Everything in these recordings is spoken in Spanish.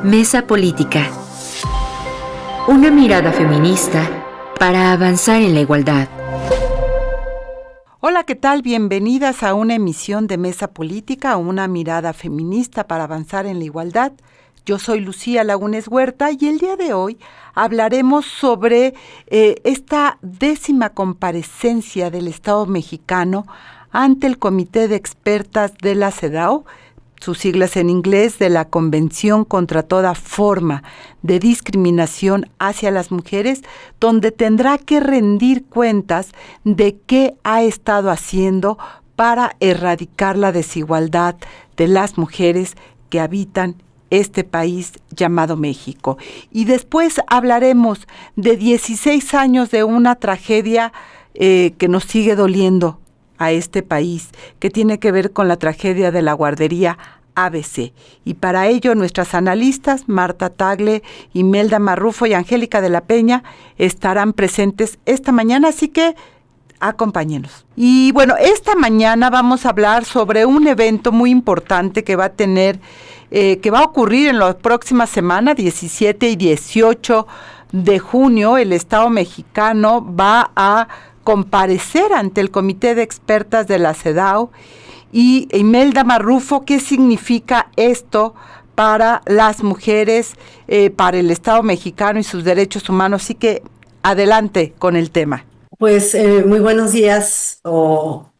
Mesa Política. Una mirada feminista para avanzar en la igualdad. Hola, ¿qué tal? Bienvenidas a una emisión de Mesa Política, una mirada feminista para avanzar en la igualdad. Yo soy Lucía Lagunes Huerta y el día de hoy hablaremos sobre esta 10ª comparecencia del Estado mexicano ante el Comité de Expertas de la CEDAW, sus siglas en inglés, de la Convención contra toda forma de discriminación hacia las mujeres, donde tendrá que rendir cuentas de qué ha estado haciendo para erradicar la desigualdad de las mujeres que habitan este país llamado México. Y después hablaremos de 16 años de una tragedia que nos sigue doliendo a este país, que tiene que ver con la tragedia de la guardería ABC. Y para ello nuestras analistas, Marta Tagle, Imelda Marrufo y Angélica de la Peña, estarán presentes esta mañana, así que acompáñenos. Y bueno, esta mañana vamos a hablar sobre un evento muy importante que va a ocurrir en la próxima semana, 17 y 18 de junio. El Estado mexicano va a comparecer ante el Comité de Expertas de la CEDAW. Y Imelda Marrufo, ¿qué significa esto para las mujeres, para el Estado mexicano y sus derechos humanos? Así que adelante con el tema. Pues muy buenos días o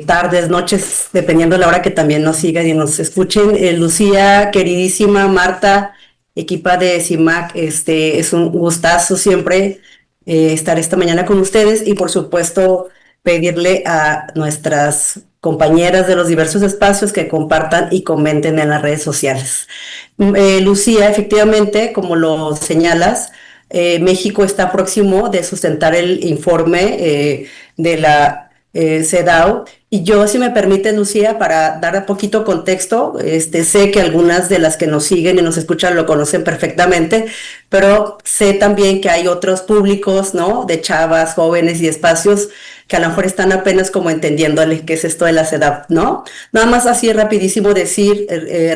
tardes, noches, dependiendo de la hora que también nos sigan y nos escuchen. Lucía, queridísima Marta, equipa de CIMAC, es un gustazo siempre estar esta mañana con ustedes y por supuesto pedirle a nuestras compañeras de los diversos espacios que compartan y comenten en las redes sociales. Lucía, efectivamente, como lo señalas, México está próximo de sustentar el informe de la CEDAW. Y yo, si me permite, Lucía, para dar un poquito contexto, sé que algunas de las que nos siguen y nos escuchan lo conocen perfectamente, pero sé también que hay otros públicos, ¿no? De chavas, jóvenes y espacios que a lo mejor están apenas como entendiéndole qué es esto de la CEDAW, ¿no? Nada más así rapidísimo decir,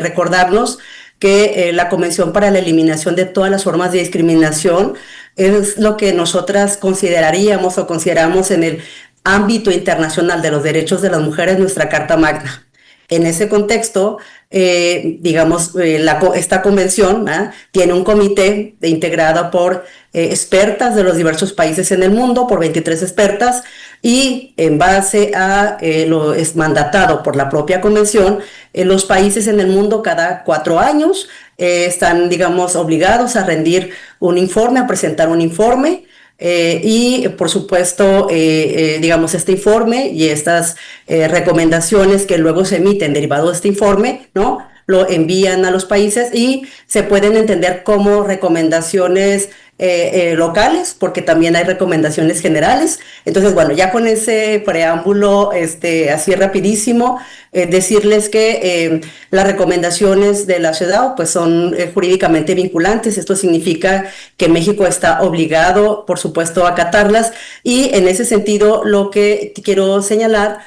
recordarnos que la Convención para la Eliminación de todas las formas de discriminación es lo que nosotras consideraríamos o consideramos en el ámbito internacional de los derechos de las mujeres, nuestra Carta Magna. En ese contexto, esta convención tiene un comité integrado por expertas de los diversos países en el mundo, por 23 expertas, y en base a lo es mandatado por la propia convención, los países en el mundo cada 4 años están, obligados a rendir un informe, a presentar un informe. Y por supuesto, este informe y estas recomendaciones que luego se emiten derivado de este informe, ¿no? Lo envían a los países y se pueden entender como recomendaciones locales, porque también hay recomendaciones generales. Entonces, bueno, ya con ese preámbulo, así rapidísimo, decirles que las recomendaciones de la CEDAW pues son jurídicamente vinculantes. Esto significa que México está obligado, por supuesto, a acatarlas, y en ese sentido lo que quiero señalar,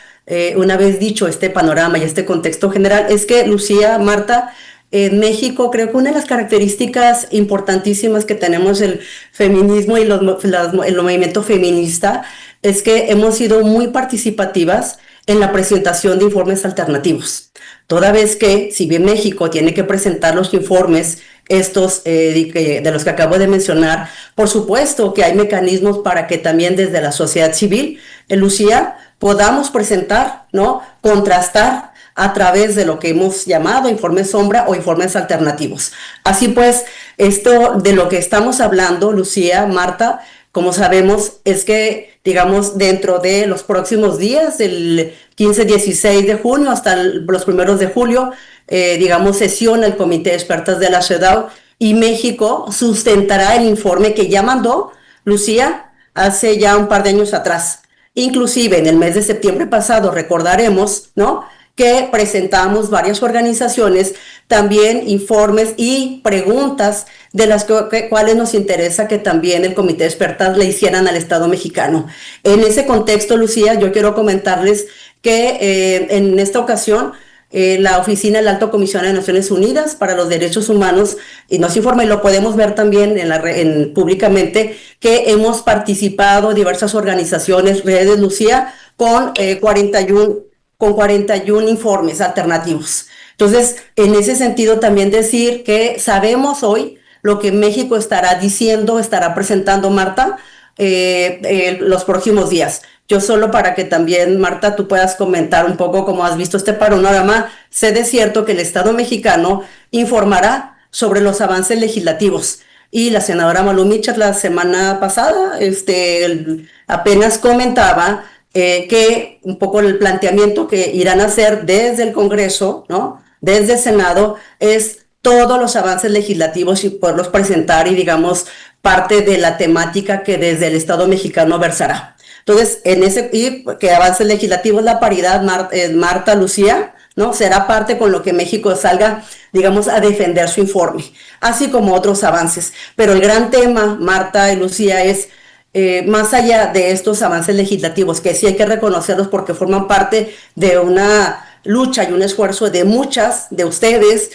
una vez dicho este panorama y este contexto general, es que, Lucía, Marta, en México creo que una de las características importantísimas que tenemos el feminismo y el movimiento feminista es que hemos sido muy participativas en la presentación de informes alternativos. Toda vez que, si bien México tiene que presentar los informes estos de los que acabo de mencionar, por supuesto que hay mecanismos para que también desde la sociedad civil, Lucía, podamos presentar, ¿no? Contrastar a través de lo que hemos llamado informes sombra o informes alternativos. Así pues, esto de lo que estamos hablando, Lucía, Marta, como sabemos, es que, dentro de los próximos días, del 15-16 de junio hasta los primeros de julio, sesiona el Comité de Expertas de la CEDAW y México sustentará el informe que ya mandó, Lucía, hace ya un par de años atrás. Inclusive en el mes de septiembre pasado, recordaremos, ¿no?, que presentamos varias organizaciones, también informes y preguntas de las cuales nos interesa que también el Comité de Expertas le hicieran al Estado mexicano. En ese contexto, Lucía, yo quiero comentarles que en esta ocasión la Oficina del Alto Comisionado de Naciones Unidas para los Derechos Humanos y nos informa, y lo podemos ver también públicamente, que hemos participado diversas organizaciones, redes, Lucía, con 41 informes alternativos. Entonces, en ese sentido también decir que sabemos hoy lo que México estará diciendo, estará presentando, Marta, los próximos días. Yo solo para que también, Marta, tú puedas comentar un poco cómo has visto este panorama. Sé de cierto que el Estado mexicano informará sobre los avances legislativos. Y la senadora Malu Michel la semana pasada apenas comentaba que un poco el planteamiento que irán a hacer desde el Congreso, ¿no? Desde el Senado, es todos los avances legislativos y poderlos presentar y, digamos, parte de la temática que desde el Estado mexicano versará. Entonces, y que avances legislativos, la paridad, Marta, Lucía, ¿no? Será parte con lo que México salga, digamos, a defender su informe, así como otros avances. Pero el gran tema, Marta y Lucía, es más allá de estos avances legislativos, que sí hay que reconocerlos porque forman parte de una lucha y un esfuerzo de muchas de ustedes,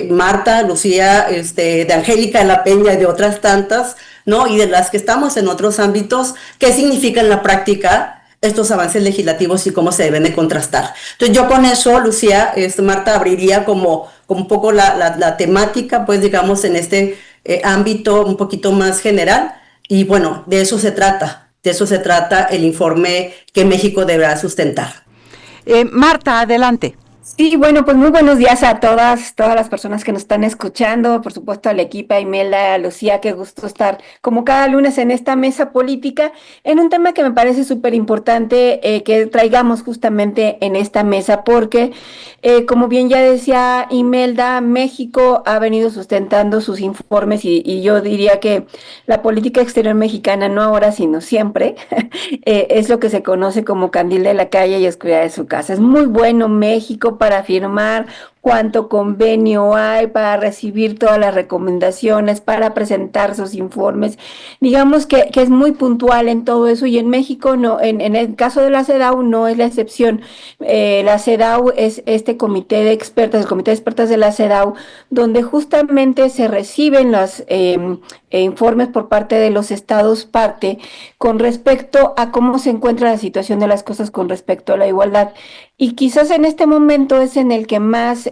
Marta, Lucía, de Angélica de la Peña y de otras tantas, ¿no? Y de las que estamos en otros ámbitos, ¿qué significa en la práctica estos avances legislativos y cómo se deben de contrastar? Entonces yo con eso, Lucía, Marta, abriría como un poco la temática, pues digamos, en este ámbito un poquito más general. Y bueno, de eso se trata el informe que México deberá sustentar. Marta, adelante. Sí, bueno, pues muy buenos días a todas las personas que nos están escuchando, por supuesto al equipo, a Imelda, a Lucía, qué gusto estar como cada lunes en esta mesa política, en un tema que me parece súper importante que traigamos justamente en esta mesa, porque como bien ya decía Imelda, México ha venido sustentando sus informes y yo diría que la política exterior mexicana, no ahora sino siempre, es lo que se conoce como candil de la calle y oscuridad de su casa. Es muy bueno México para firmar cuánto convenio hay, para recibir todas las recomendaciones, para presentar sus informes. Digamos que es muy puntual en todo eso y en México no, en el caso de la CEDAW no es la excepción. La CEDAW es este comité de expertas, el comité de expertas de la CEDAW, donde justamente se reciben los informes por parte de los estados parte con respecto a cómo se encuentra la situación de las cosas con respecto a la igualdad. Y quizás en este momento es en el que más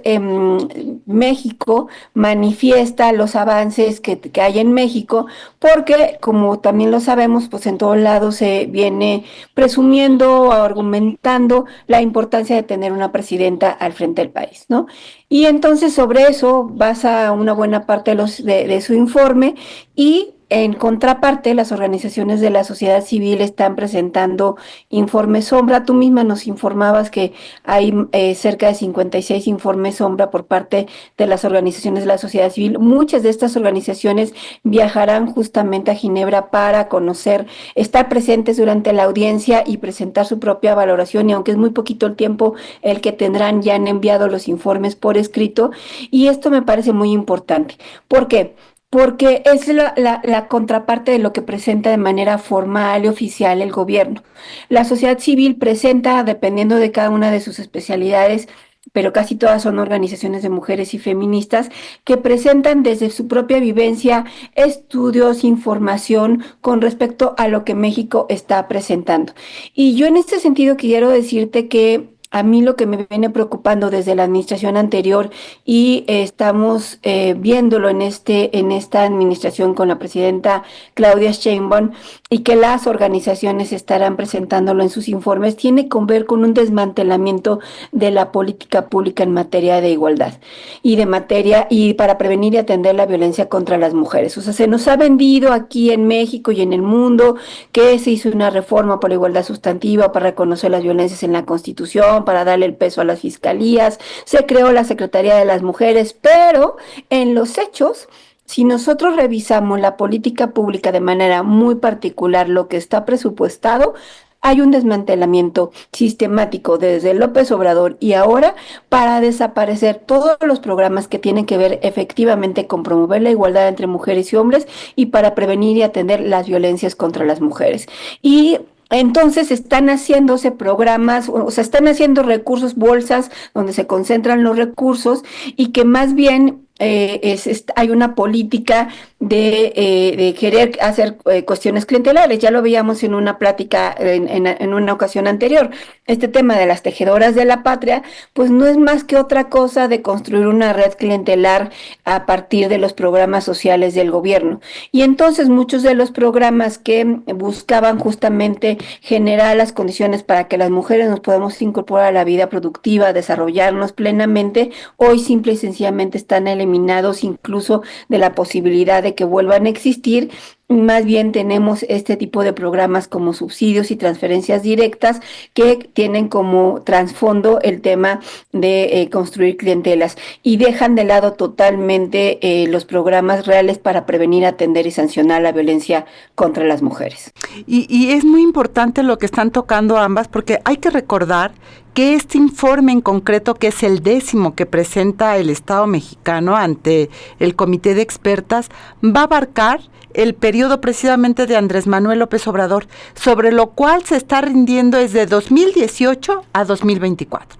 México manifiesta los avances que hay en México, porque como también lo sabemos, pues en todos lados se viene presumiendo, argumentando la importancia de tener una presidenta al frente del país, ¿no? Y entonces sobre eso basa una buena parte de su informe y en contraparte, las organizaciones de la sociedad civil están presentando informes sombra. Tú misma nos informabas que hay cerca de 56 informes sombra por parte de las organizaciones de la sociedad civil. Muchas de estas organizaciones viajarán justamente a Ginebra para conocer, estar presentes durante la audiencia y presentar su propia valoración. Y aunque es muy poquito el tiempo el que tendrán, ya han enviado los informes por escrito. Y esto me parece muy importante. ¿Por qué? Porque es la contraparte de lo que presenta de manera formal y oficial el gobierno. La sociedad civil presenta, dependiendo de cada una de sus especialidades, pero casi todas son organizaciones de mujeres y feministas, que presentan desde su propia vivencia estudios, información con respecto a lo que México está presentando. Y yo en este sentido quiero decirte que a mí lo que me viene preocupando desde la administración anterior y estamos viéndolo en esta administración con la presidenta Claudia Sheinbaum y que las organizaciones estarán presentándolo en sus informes, tiene que ver con un desmantelamiento de la política pública en materia de igualdad y para prevenir y atender la violencia contra las mujeres. O sea, se nos ha vendido aquí en México y en el mundo que se hizo una reforma por la igualdad sustantiva para reconocer las violencias en la Constitución, para darle el peso a las fiscalías, se creó la Secretaría de las Mujeres, pero en los hechos, si nosotros revisamos la política pública de manera muy particular, lo que está presupuestado, hay un desmantelamiento sistemático desde López Obrador y ahora para desaparecer todos los programas que tienen que ver efectivamente con promover la igualdad entre mujeres y hombres y para prevenir y atender las violencias contra las mujeres. Y Entonces están haciéndose programas, o sea, están haciendo recursos, bolsas donde se concentran los recursos y que más bien hay una política de querer hacer cuestiones clientelares. Ya lo veíamos en una plática en una ocasión anterior. Este tema de las tejedoras de la patria, pues no es más que otra cosa de construir una red clientelar a partir de los programas sociales del gobierno. Y entonces muchos de los programas que buscaban justamente generar las condiciones para que las mujeres nos podamos incorporar a la vida productiva, desarrollarnos plenamente, hoy simple y sencillamente están eliminados incluso de la posibilidad de que vuelvan a existir. Más bien tenemos este tipo de programas como subsidios y transferencias directas que tienen como trasfondo el tema de construir clientelas y dejan de lado totalmente los programas reales para prevenir, atender y sancionar la violencia contra las mujeres. Y es muy importante lo que están tocando ambas, porque hay que recordar que este informe en concreto, que es el 10º que presenta el Estado mexicano ante el Comité de Expertas, va a abarcar el periodo precisamente de Andrés Manuel López Obrador, sobre lo cual se está rindiendo desde 2018 a 2024.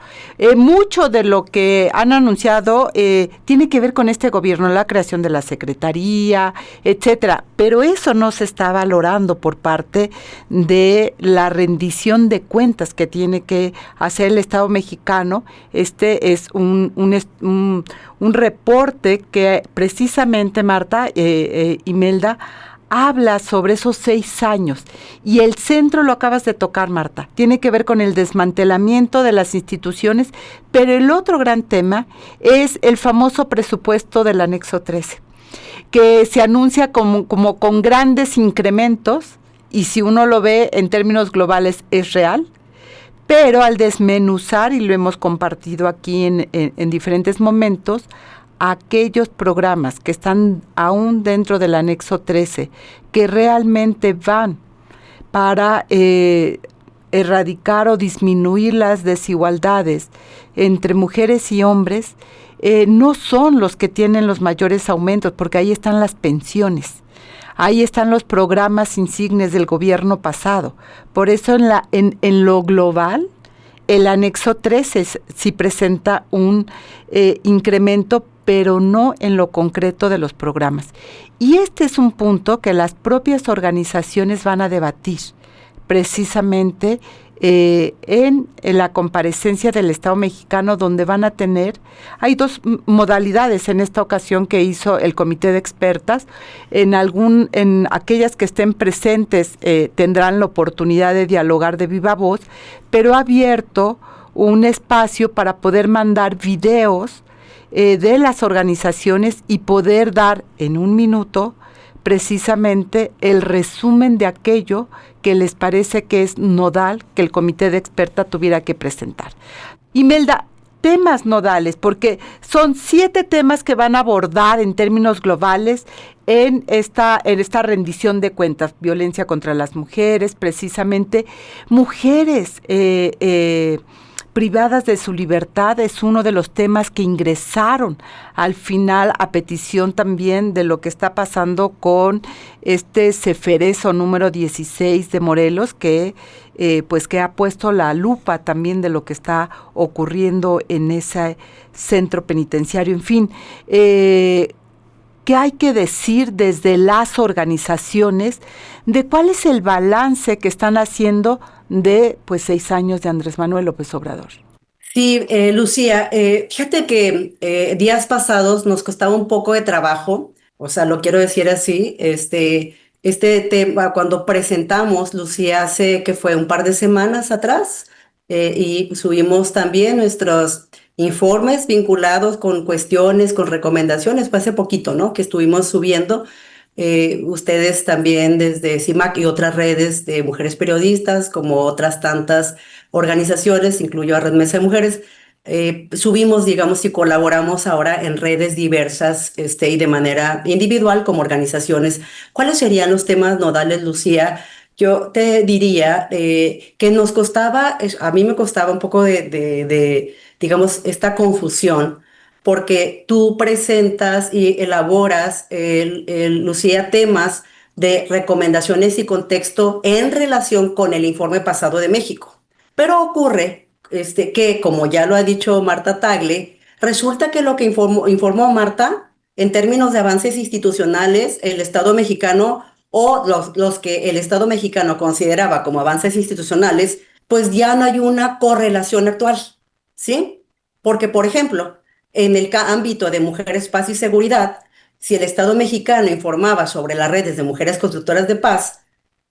Mucho de lo que han anunciado tiene que ver con este gobierno, la creación de la Secretaría, etcétera, pero eso no se está valorando por parte de la rendición de cuentas que tiene que hacer el Estado mexicano. Este es un reporte que precisamente, Marta, Imelda, habla sobre esos 6 años. Y el centro, lo acabas de tocar, Marta, tiene que ver con el desmantelamiento de las instituciones, pero el otro gran tema es el famoso presupuesto del anexo 13, que se anuncia como con grandes incrementos, y si uno lo ve en términos globales es real, pero al desmenuzar, y lo hemos compartido aquí en diferentes momentos, aquellos programas que están aún dentro del anexo 13, que realmente van para erradicar o disminuir las desigualdades entre mujeres y hombres, no son los que tienen los mayores aumentos, porque ahí están las pensiones. Ahí están los programas insignes del gobierno pasado. Por eso en lo global, el anexo 13 sí presenta un incremento, pero no en lo concreto de los programas. Y este es un punto que las propias organizaciones van a debatir, precisamente en la comparecencia del Estado mexicano, donde van a tener, hay 2 modalidades en esta ocasión que hizo el Comité de Expertas. En aquellas que estén presentes tendrán la oportunidad de dialogar de viva voz, pero ha abierto un espacio para poder mandar videos de las organizaciones y poder dar en 1 minuto precisamente el resumen de aquello que les parece que es nodal que el Comité de Expertas tuviera que presentar. Imelda, temas nodales, porque son 7 temas que van a abordar en términos globales en esta rendición de cuentas: violencia contra las mujeres, precisamente mujeres privadas de su libertad, es uno de los temas que ingresaron al final a petición también de lo que está pasando con este Ceferezo número 16 de Morelos, que que ha puesto la lupa también de lo que está ocurriendo en ese centro penitenciario. En fin, ¿qué hay que decir desde las organizaciones de cuál es el balance que están haciendo de 6 años de Andrés Manuel López Obrador? Sí, Lucía, fíjate que días pasados nos costaba un poco de trabajo, o sea, lo quiero decir así, este tema cuando presentamos, Lucía, hace que fue un par de semanas atrás, y subimos también nuestros informes vinculados con cuestiones, con recomendaciones, fue hace poquito, ¿no? Que estuvimos subiendo. Ustedes también desde CIMAC y otras redes de mujeres periodistas, como otras tantas organizaciones, incluyo a Red Mesa de Mujeres, subimos, digamos, y colaboramos ahora en redes diversas, y de manera individual como organizaciones. ¿Cuáles serían los temas nodales, Lucía? Yo te diría que nos costaba, a mí me costaba un poco digamos, esta confusión, porque tú presentas y elaboras, Lucía, temas de recomendaciones y contexto en relación con el informe pasado de México. Pero ocurre que, como ya lo ha dicho Marta Tagle, resulta que lo que informó Marta, en términos de avances institucionales, el Estado mexicano o los que el Estado mexicano consideraba como avances institucionales, pues ya no hay una correlación actual, ¿sí? Porque, por ejemplo, en el ámbito de mujeres, paz y seguridad, si el Estado mexicano informaba sobre las redes de mujeres constructoras de paz,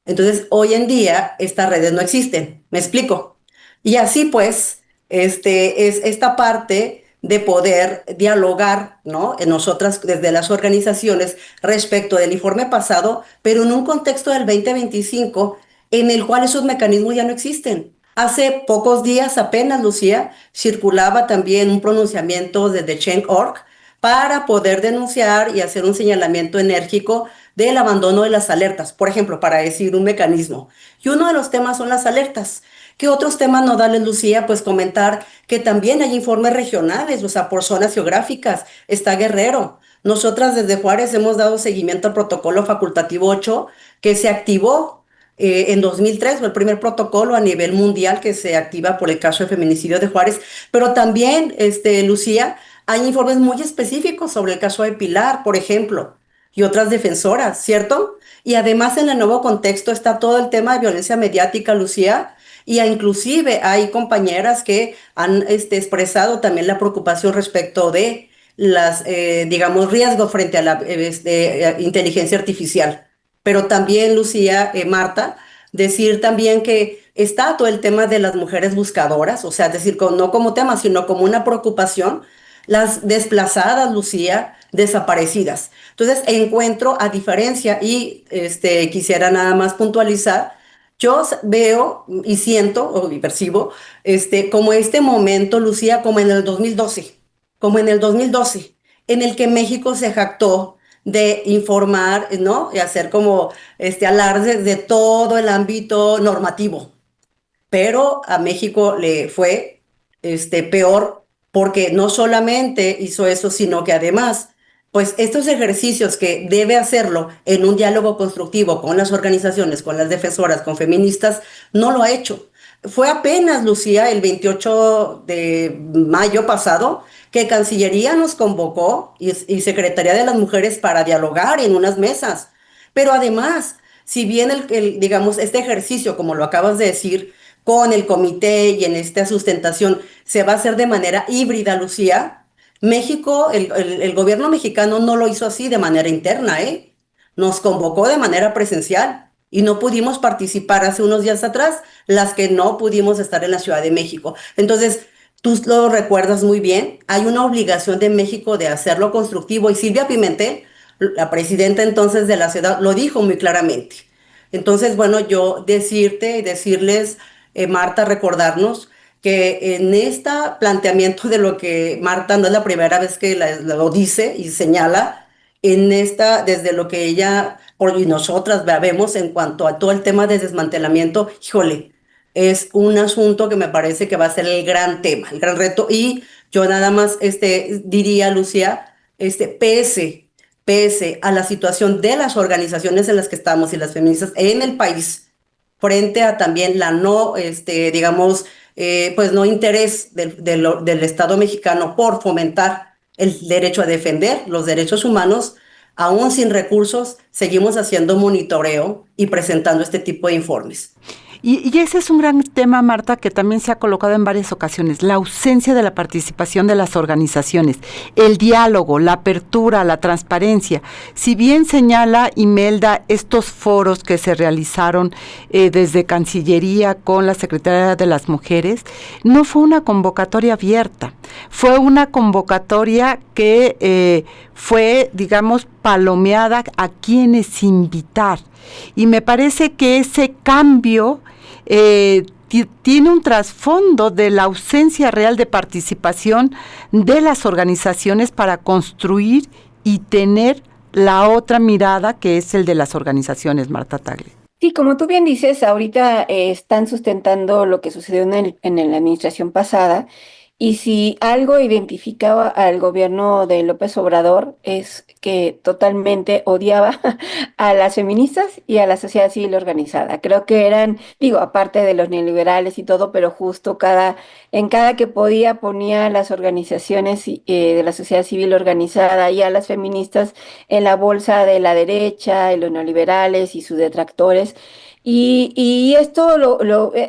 entonces hoy en día estas redes no existen. ¿Me explico? Y así pues, es esta parte de poder dialogar, ¿no? En nosotras desde las organizaciones respecto del informe pasado, pero en un contexto del 2025 en el cual esos mecanismos ya no existen. Hace pocos días apenas, Lucía, circulaba también un pronunciamiento de Change.org para poder denunciar y hacer un señalamiento enérgico del abandono de las alertas, por ejemplo, para decir un mecanismo. Y uno de los temas son las alertas. ¿Qué otros temas nodales, Lucía? Pues comentar que también hay informes regionales, o sea, por zonas geográficas. Está Guerrero. Nosotras desde Juárez hemos dado seguimiento al protocolo facultativo 8 que se activó en 2003, fue el primer protocolo a nivel mundial que se activa por el caso de feminicidio de Juárez, pero también, Lucía, hay informes muy específicos sobre el caso de Pilar, por ejemplo, y otras defensoras, ¿cierto? Y además en el nuevo contexto está todo el tema de violencia mediática, Lucía, y inclusive hay compañeras que han expresado también la preocupación respecto de las, digamos, riesgos frente a la inteligencia artificial. Pero también, Lucía, Marta, decir también que está todo el tema de las mujeres buscadoras, o sea, decir, no como tema, sino como una preocupación, las desplazadas, Lucía, desaparecidas. Entonces, encuentro a diferencia y quisiera nada más puntualizar, yo veo y siento y percibo como este momento, Lucía, como en el 2012, como en el 2012, en el que México se jactó de informar, ¿no? Y hacer como alarde de todo el ámbito normativo. Pero a México le fue peor porque no solamente hizo eso, sino que además, pues estos ejercicios que debe hacerlo en un diálogo constructivo con las organizaciones, con las defensoras, con feministas, no lo ha hecho. Fue apenas, Lucía, el 28 de mayo pasado, que Cancillería nos convocó y Secretaría de las Mujeres para dialogar en unas mesas. Pero además, si bien digamos, este ejercicio, como lo acabas de decir, con el comité y en esta sustentación se va a hacer de manera híbrida, Lucía, México, el gobierno mexicano no lo hizo así de manera interna, ¿eh? Nos convocó de manera presencial y no pudimos participar hace unos días atrás, las que no pudimos estar en la Ciudad de México. Entonces, tú lo recuerdas muy bien, hay una obligación de México de hacerlo constructivo y Silvia Pimentel, la presidenta entonces de la ciudad, lo dijo muy claramente. Entonces, bueno, yo decirte y decirles, Marta, recordarnos que en este planteamiento de lo que Marta no es la primera vez que lo dice y señala, desde lo que ella y nosotras vemos en cuanto a todo el tema de desmantelamiento, híjole, es un asunto que me parece que va a ser el gran tema, el gran reto. Y yo nada más diría, Lucía, pese a la situación de las organizaciones en las que estamos y las feministas en el país, frente a también la no, digamos, pues no interés del Estado mexicano por fomentar el derecho a defender los derechos humanos, aún sin recursos, seguimos haciendo monitoreo y presentando este tipo de informes. Y ese es un gran tema, Marta, que también se ha colocado en varias ocasiones, la ausencia de la participación de las organizaciones, el diálogo, la apertura, la transparencia. Si bien señala Imelda estos foros que se realizaron desde Cancillería con la Secretaría de las Mujeres, no fue una convocatoria abierta, fue una convocatoria que fue, digamos, palomeada a quienes invitar. Y me parece que ese cambio tiene un trasfondo de la ausencia real de participación de las organizaciones para construir y tener la otra mirada que es el de las organizaciones, Marta Tagle. Sí, como tú bien dices, ahorita están sustentando lo que sucedió en la administración pasada Y si algo identificaba al gobierno de López Obrador es que totalmente odiaba a las feministas y a la sociedad civil organizada. Creo que eran, digo, aparte de los neoliberales y todo, pero justo en cada que podía ponía a las organizaciones de la sociedad civil organizada y a las feministas en la bolsa de la derecha, y los neoliberales y sus detractores. Y esto,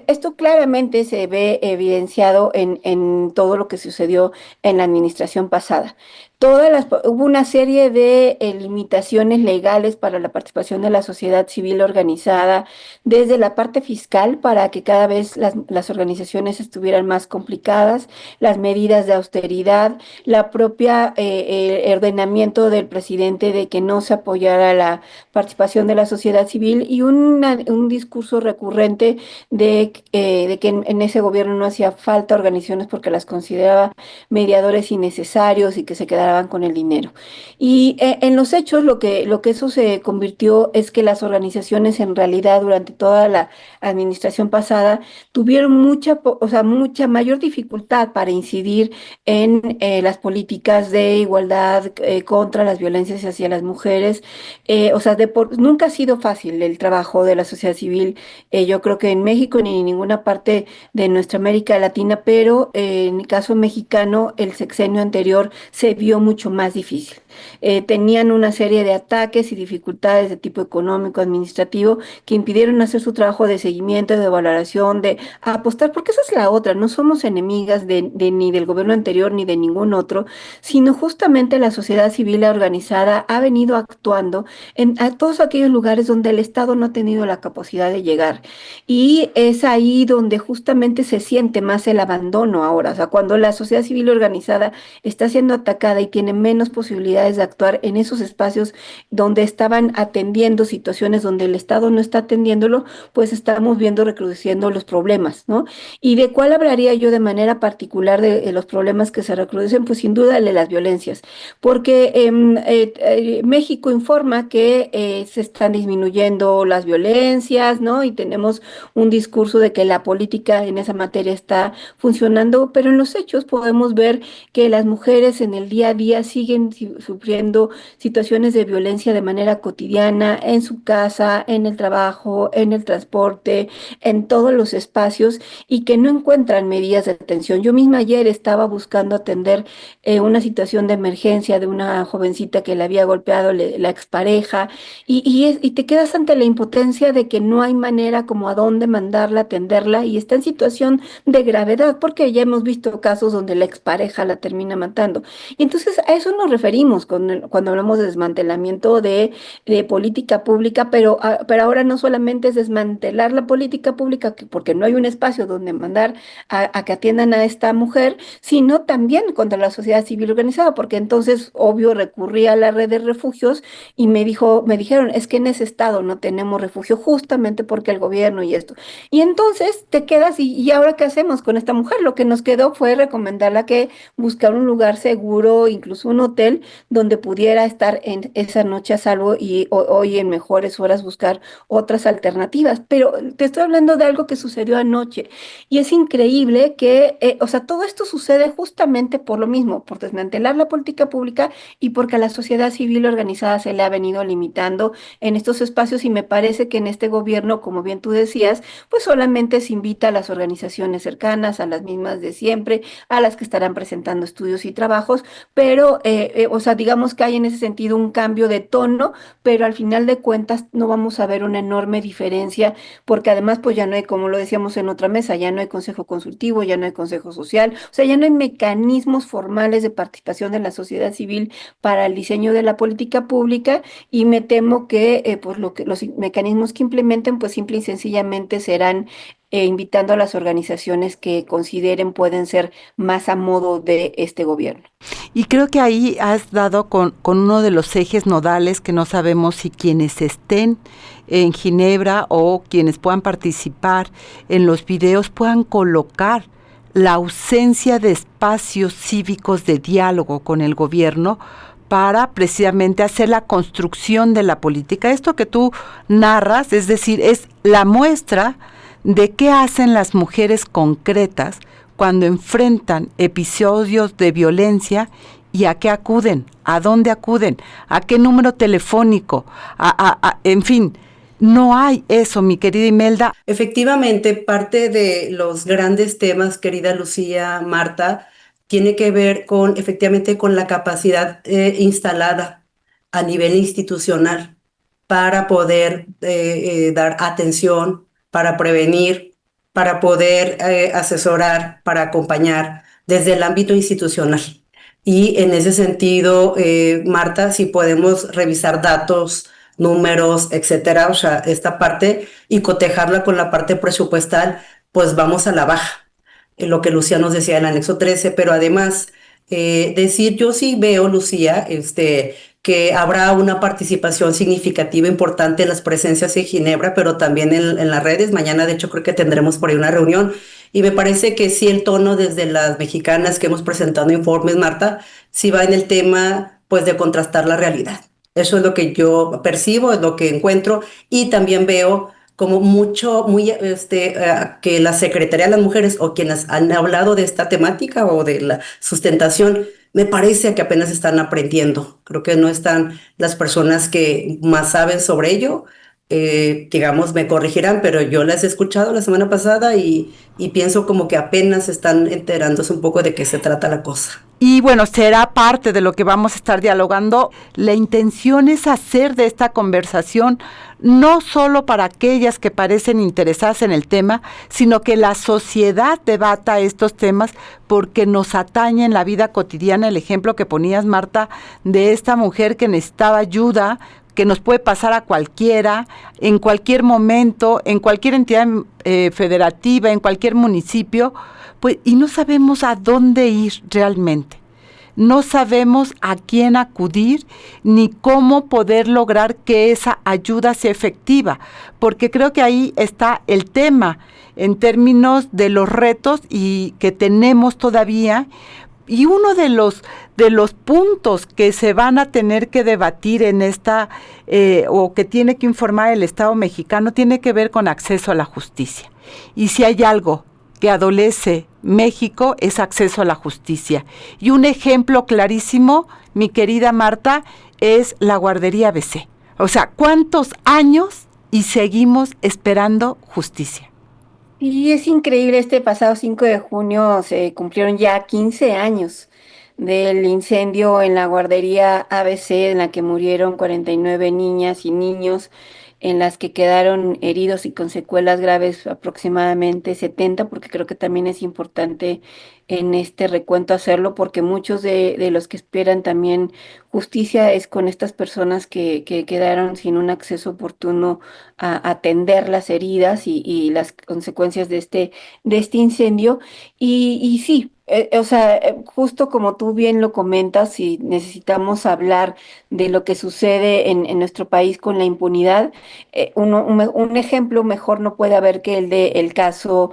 esto claramente se ve evidenciado en todo lo que sucedió en la administración pasada. Hubo una serie de limitaciones legales para la participación de la sociedad civil organizada, desde la parte fiscal para que cada vez las organizaciones estuvieran más complicadas, las medidas de austeridad, la propia el ordenamiento del presidente de que no se apoyara la participación de la sociedad civil y un discurso recurrente de que en ese gobierno no hacía falta organizaciones porque las consideraba mediadores innecesarios y que se quedaban con el dinero. Y en los hechos lo que eso se convirtió es que las organizaciones en realidad durante toda la administración pasada tuvieron o sea, mucha mayor dificultad para incidir en las políticas de igualdad contra las violencias hacia las mujeres. O sea, nunca ha sido fácil el trabajo de la sociedad civil. Yo creo que en México ni en ninguna parte de nuestra América Latina, pero en el caso mexicano, el sexenio anterior se vio mucho más difícil. Tenían una serie de ataques y dificultades de tipo económico, administrativo, que impidieron hacer su trabajo de seguimiento, de valoración, de apostar, porque esa es la otra, no somos enemigas ni del gobierno anterior ni de ningún otro, sino justamente la sociedad civil organizada ha venido actuando a todos aquellos lugares donde el Estado no ha tenido la capacidad de llegar. Y es ahí donde justamente se siente más el abandono ahora. O sea, cuando la sociedad civil organizada está siendo atacada y tiene menos posibilidades de actuar en esos espacios donde estaban atendiendo situaciones donde el Estado no está atendiéndolo, pues estamos viendo recrudeciendo los problemas, ¿no? ¿Y de cuál hablaría yo de manera particular de los problemas que se recrudecen? Pues sin duda de las violencias, porque México informa que se están disminuyendo las violencias, ¿no? Y tenemos un discurso de que la política en esa materia está funcionando, pero en los hechos podemos ver que las mujeres en el día a día siguen sufriendo situaciones de violencia de manera cotidiana, en su casa, en el trabajo, en el transporte, en todos los espacios y que no encuentran medidas de atención. Yo misma ayer estaba buscando atender una situación de emergencia de una jovencita que le había golpeado la expareja y te quedas ante la impotencia de que no hay manera como a dónde mandarla, atenderla y está en situación de gravedad porque ya hemos visto casos donde la expareja la termina matando. Y entonces a eso nos referimos cuando hablamos de desmantelamiento de política pública, pero ahora no solamente es desmantelar la política pública porque no hay un espacio donde mandar a que atiendan a esta mujer, sino también contra la sociedad civil organizada, porque entonces, obvio, recurrí a la red de refugios y me dijeron, es que en ese estado no tenemos refugio justamente porque el gobierno y esto. Y entonces te quedas ¿y ahora qué hacemos con esta mujer? Lo que nos quedó fue recomendarla que buscar un lugar seguro, incluso un hotel, donde pudiera estar en esa noche a salvo y hoy en mejores horas buscar otras alternativas. Pero te estoy hablando de algo que sucedió anoche y es increíble que, o sea, todo esto sucede justamente por lo mismo, por desmantelar la política pública y porque a la sociedad civil organizada se le ha venido limitando en estos espacios y me parece que en este gobierno, como bien tú decías, pues solamente se invita a las organizaciones cercanas, a las mismas de siempre, a las que estarán presentando estudios y trabajos, pero, o sea, digamos que hay en ese sentido un cambio de tono, pero al final de cuentas no vamos a ver una enorme diferencia, porque además, pues ya no hay, como lo decíamos en otra mesa, ya no hay consejo consultivo, ya no hay consejo social, o sea, ya no hay mecanismos formales de participación de la sociedad civil para el diseño de la política pública y me temo que, pues los mecanismos que implementen, pues simple y sencillamente serán invitando a las organizaciones que consideren pueden ser más a modo de este gobierno. Y creo que ahí has dado con uno de los ejes nodales que no sabemos si quienes estén en Ginebra o quienes puedan participar en los videos puedan colocar la ausencia de espacios cívicos de diálogo con el gobierno para precisamente hacer la construcción de la política. Esto que tú narras, es decir, es la muestra de qué hacen las mujeres concretas cuando enfrentan episodios de violencia y a qué acuden, a dónde acuden, a qué número telefónico, en fin. No hay eso, mi querida Imelda. Efectivamente, parte de los grandes temas, querida Lucía, Marta, tiene que ver con, efectivamente, con la capacidad instalada a nivel institucional para poder dar atención, para prevenir, para poder asesorar, para acompañar desde el ámbito institucional. Y en ese sentido, Marta, si podemos revisar datos, números, etcétera, o sea, esta parte y cotejarla con la parte presupuestal, pues vamos a la baja. Lo que Lucía nos decía en el anexo 13, pero además decir, yo sí veo, Lucía, que habrá una participación significativa, importante en las presencias en Ginebra, pero también en las redes. Mañana, de hecho, creo que tendremos por ahí una reunión. Y me parece que sí el tono desde las mexicanas que hemos presentado informes, Marta, sí va en el tema, pues, de contrastar la realidad. Eso es lo que yo percibo, es lo que encuentro y también veo como que la Secretaría de las Mujeres o quienes han hablado de esta temática o de la sustentación, me parece que apenas están aprendiendo. Creo que no están las personas que más saben sobre ello. Digamos, me corregirán, pero yo las he escuchado la semana pasada y pienso como que apenas están enterándose un poco de qué se trata la cosa. Y bueno, será parte de lo que vamos a estar dialogando. La intención es hacer de esta conversación no solo para aquellas que parecen interesadas en el tema, sino que la sociedad debata estos temas porque nos atañe en la vida cotidiana. El ejemplo que ponías, Marta, de esta mujer que necesitaba ayuda, que nos puede pasar a cualquiera, en cualquier momento, en cualquier entidad federativa, en cualquier municipio, pues, y no sabemos a dónde ir realmente. No sabemos a quién acudir ni cómo poder lograr que esa ayuda sea efectiva, porque creo que ahí está el tema en términos de los retos y que tenemos todavía. Y uno de los puntos que se van a tener que debatir en esta, o que tiene que informar el Estado mexicano, tiene que ver con acceso a la justicia. Y si hay algo que adolece México, es acceso a la justicia. Y un ejemplo clarísimo, mi querida Marta, es la guardería ABC. O sea, ¿cuántos años y seguimos esperando justicia? Y es increíble, este pasado 5 de junio se cumplieron ya 15 años del incendio en la guardería ABC en la que murieron 49 niñas y niños, en las que quedaron heridos y con secuelas graves aproximadamente 70, porque creo que también es importante en este recuento hacerlo, porque muchos de los que esperan también justicia es con estas personas que quedaron sin un acceso oportuno a atender las heridas y las consecuencias de este incendio. Y sí. O sea, justo como tú bien lo comentas, si necesitamos hablar de lo que sucede en nuestro país con la impunidad, un ejemplo mejor no puede haber que el de el caso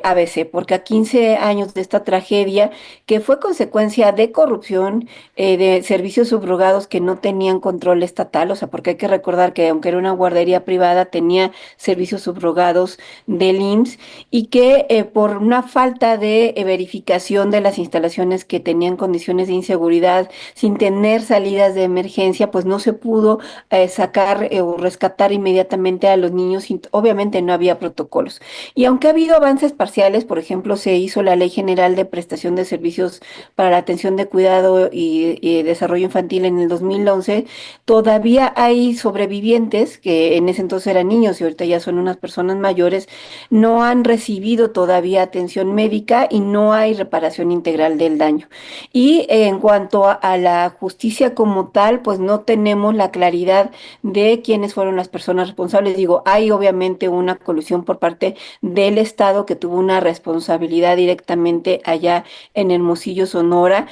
ABC, porque a 15 años de esta tragedia, que fue consecuencia de corrupción, de servicios subrogados que no tenían control estatal, o sea, porque hay que recordar que aunque era una guardería privada, tenía servicios subrogados del IMSS y que por una falta de verificación de las instalaciones que tenían condiciones de inseguridad, sin tener salidas de emergencia, pues no se pudo sacar o rescatar inmediatamente a los niños. Obviamente no había protocolos. Y aunque ha habido avances parciales, por ejemplo, se hizo la Ley General de Prestación de Servicios para la Atención de Cuidado y Desarrollo Infantil en el 2011, todavía hay sobrevivientes, que en ese entonces eran niños y ahorita ya son unas personas mayores, no han recibido todavía atención médica y no hay reparación integral del daño. Y en cuanto a la justicia como tal, pues no tenemos la claridad de quiénes fueron las personas responsables. Digo, hay obviamente una colusión por parte del Estado que tuvo una responsabilidad directamente allá en Hermosillo, Sonora,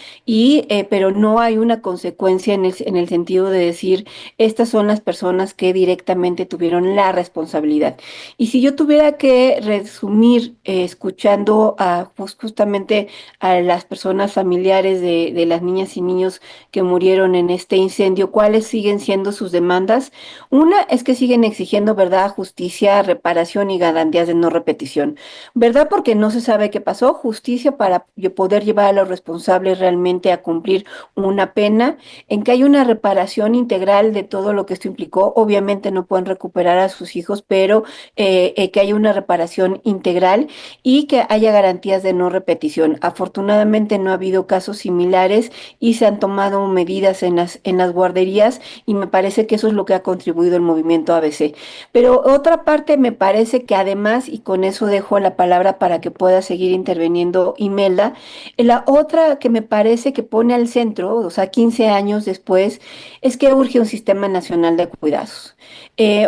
pero no hay una consecuencia en el sentido de decir, estas son las personas que directamente tuvieron la responsabilidad. Y si yo tuviera que resumir, escuchando pues, justamente a las personas familiares de las niñas y niños que murieron en este incendio, ¿cuáles siguen siendo sus demandas? Una es que siguen exigiendo verdad, justicia, reparación y garantías de no repetición. ¿Verdad? Porque no se sabe qué pasó. Justicia para poder llevar a los responsables realmente a cumplir una pena. En que hay una reparación integral de todo lo que esto implicó. Obviamente no pueden recuperar a sus hijos, pero que haya una reparación integral y que haya garantías de no repetición. Afortunadamente no ha habido casos similares y se han tomado medidas en las guarderías y me parece que eso es lo que ha contribuido el movimiento ABC. Pero otra parte me parece que además, y con eso dejo la palabra para que pueda seguir interviniendo Imelda, la otra que me parece que pone al centro, o sea, 15 años después, es que urge un sistema nacional de cuidados.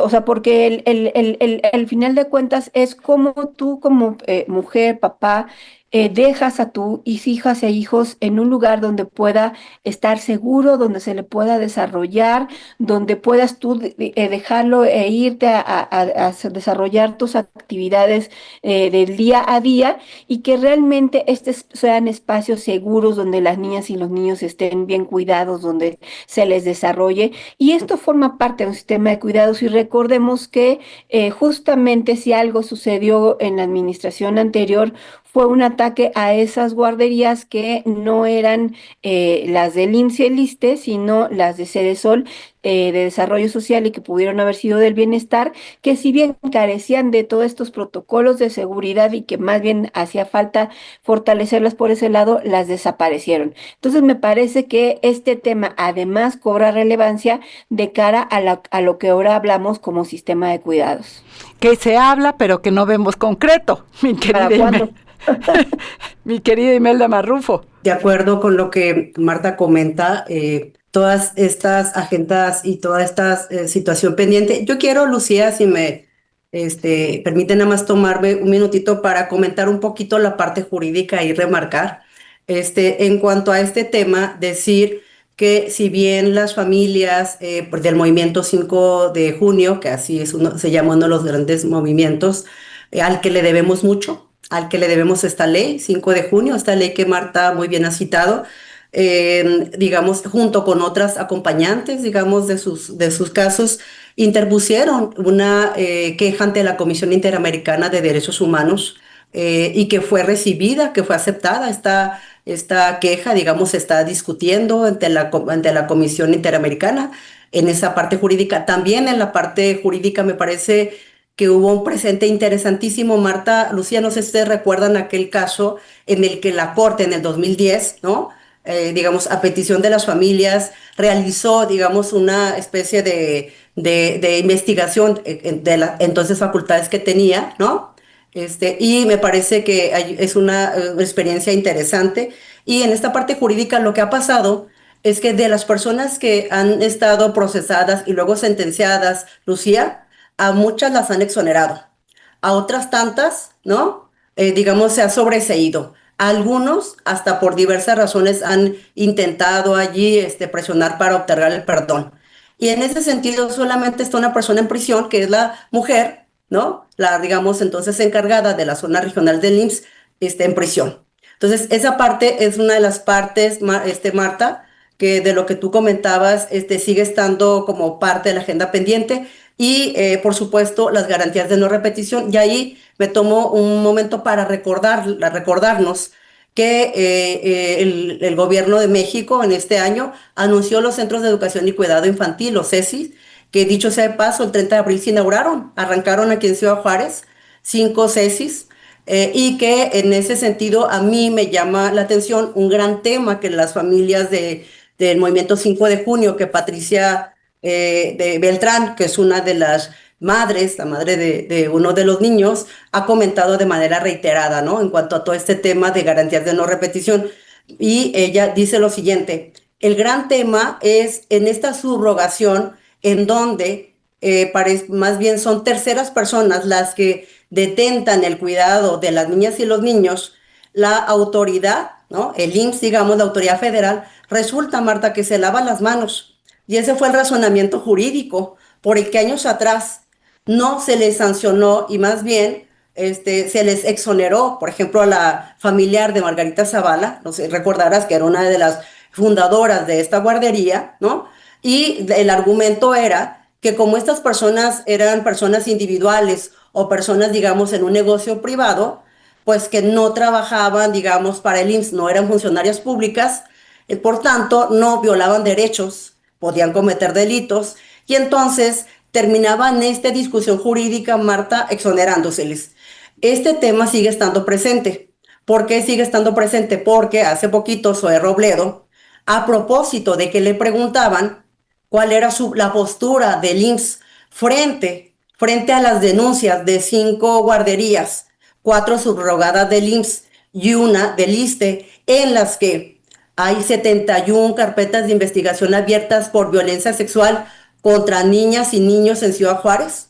O sea, porque el final de cuentas es como tú como mujer, papá, dejas a tus hijas e hijos en un lugar donde pueda estar seguro, donde se le pueda desarrollar, donde puedas tú dejarlo e irte desarrollar tus actividades del día a día y que realmente estos sean espacios seguros donde las niñas y los niños estén bien cuidados, donde se les desarrolle. Y esto forma parte de un sistema de cuidados y recordemos que justamente si algo sucedió en la administración anterior, fue un ataque a esas guarderías que no eran las del IMSS y el ISSSTE, sino las de Cedesol, de Desarrollo Social y que pudieron haber sido del Bienestar, que si bien carecían de todos estos protocolos de seguridad y que más bien hacía falta fortalecerlas por ese lado, las desaparecieron. Entonces me parece que este tema además cobra relevancia de cara a lo que ahora hablamos como sistema de cuidados. Que se habla, pero que no vemos concreto, mi querida ¿Para cuándo? mi querida Imelda Marrufo. De acuerdo con lo que Marta comenta, todas estas agendas y toda esta situación pendiente. Yo quiero, Lucía, si me permite nada más tomarme un minutito para comentar un poquito la parte jurídica y remarcar. En cuanto a este tema, decir que si bien las familias del movimiento 5 de junio, que así es se llama uno de los grandes movimientos, al que le debemos mucho, al que le debemos esta ley, 5 de junio, esta ley que Marta muy bien ha citado, digamos, junto con otras acompañantes, digamos, de sus casos, interpusieron una queja ante la Comisión Interamericana de Derechos Humanos y que fue recibida, que fue aceptada esta queja, digamos, se está discutiendo ante la Comisión Interamericana en esa parte jurídica. También en la parte jurídica me parece que hubo un presente interesantísimo. Marta, Lucía, no sé si ustedes recuerdan aquel caso en el que la Corte en el 2010, ¿no? Digamos, a petición de las familias, realizó, digamos, una especie de investigación de las entonces facultades que tenía, ¿no? Y me parece que es una experiencia interesante. Y en esta parte jurídica lo que ha pasado es que de las personas que han estado procesadas y luego sentenciadas, Lucía, a muchas las han exonerado, a otras tantas, ¿no? Digamos, se ha sobreseído. A algunos, hasta por diversas razones, han intentado allí presionar para obtener el perdón. Y en ese sentido, solamente está una persona en prisión, que es la mujer, ¿no? La, digamos, entonces encargada de la zona regional del IMSS, en prisión. Entonces, esa parte es una de las partes, Marta, que de lo que tú comentabas, sigue estando como parte de la agenda pendiente. Y, por supuesto, las garantías de no repetición. Y ahí me tomo un momento para recordarnos que el gobierno de México en este año anunció los Centros de Educación y Cuidado Infantil, los CECIS, que dicho sea de paso, el 30 de abril se inauguraron, arrancaron aquí en Ciudad Juárez, 5 CECIS, y que en ese sentido a mí me llama la atención un gran tema que las familias del movimiento 5 de junio, que Patricia de Beltrán, que es una de las madres, la madre de uno de los niños, ha comentado de manera reiterada, ¿no? En cuanto a todo este tema de garantías de no repetición. Y ella dice lo siguiente: el gran tema es en esta subrogación en donde más bien son terceras personas las que detentan el cuidado de las niñas y los niños, la autoridad, ¿no? El IMSS, digamos, la autoridad federal, resulta, Marta, que se lava las manos. Y ese fue el razonamiento jurídico por el que años atrás no se les sancionó y más bien se les exoneró, por ejemplo, a la familiar de Margarita Zavala, no sé, recordarás que era una de las fundadoras de esta guardería, ¿no? Y el argumento era que como estas personas eran personas individuales o personas, digamos, en un negocio privado, pues que no trabajaban, digamos, para el IMSS, no eran funcionarias públicas, por tanto, no violaban derechos, podían cometer delitos, y entonces terminaban esta discusión jurídica, Marta, exonerándoseles. Este tema sigue estando presente. ¿Por qué sigue estando presente? Porque hace poquito Zoé Robledo, a propósito de que le preguntaban cuál era la postura del IMSS frente a las denuncias de 5 guarderías, 4 subrogadas del IMSS y una del ISSSTE, en las que hay 71 carpetas de investigación abiertas por violencia sexual contra niñas y niños en Ciudad Juárez.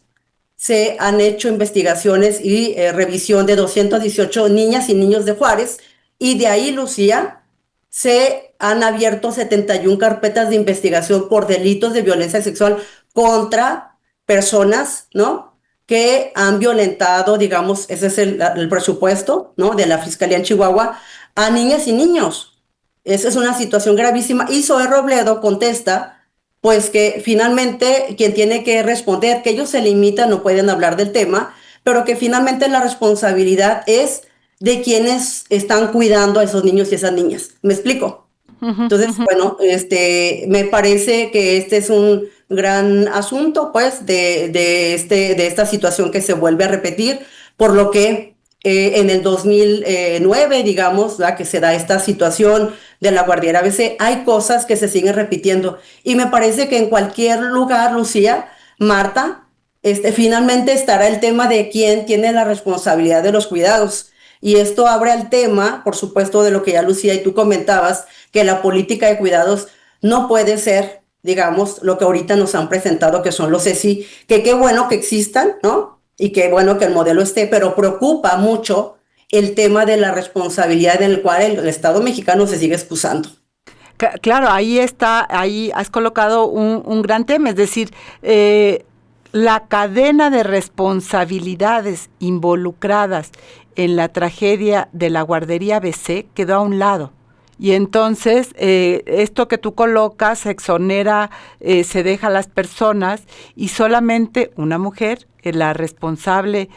Se han hecho investigaciones y revisión de 218 niñas y niños de Juárez, y de ahí, Lucía, se han abierto 71 carpetas de investigación por delitos de violencia sexual contra personas, ¿no? Que han violentado, digamos, ese es el presupuesto, ¿no? De la Fiscalía en Chihuahua, a niñas y niños. Esa es una situación gravísima. Y Zoé Robledo contesta, pues que finalmente quien tiene que responder, que ellos se limitan, no pueden hablar del tema, pero que finalmente la responsabilidad es de quienes están cuidando a esos niños y esas niñas. ¿Me explico? Entonces, bueno, me parece que este es un gran asunto, pues, de esta situación que se vuelve a repetir, por lo que en el 2009, digamos, la que se da esta situación de la guardería ABC, hay cosas que se siguen repitiendo. Y me parece que en cualquier lugar, Lucía, Marta, finalmente estará el tema de quién tiene la responsabilidad de los cuidados. Y esto abre al tema, por supuesto, de lo que ya Lucía y tú comentabas, que la política de cuidados no puede ser, digamos, lo que ahorita nos han presentado, que son los ESI, que qué bueno que existan, ¿no? Y qué bueno que el modelo esté, pero preocupa mucho el tema de la responsabilidad en el cual el Estado mexicano se sigue excusando. Claro, ahí está, ahí has colocado un gran tema, es decir, la cadena de responsabilidades involucradas en la tragedia de la guardería ABC quedó a un lado. Y entonces, esto que tú colocas, se exonera, se deja a las personas y solamente una mujer, la responsable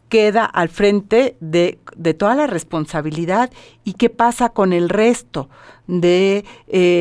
queda al frente de toda la responsabilidad. ¿Y qué pasa con el resto de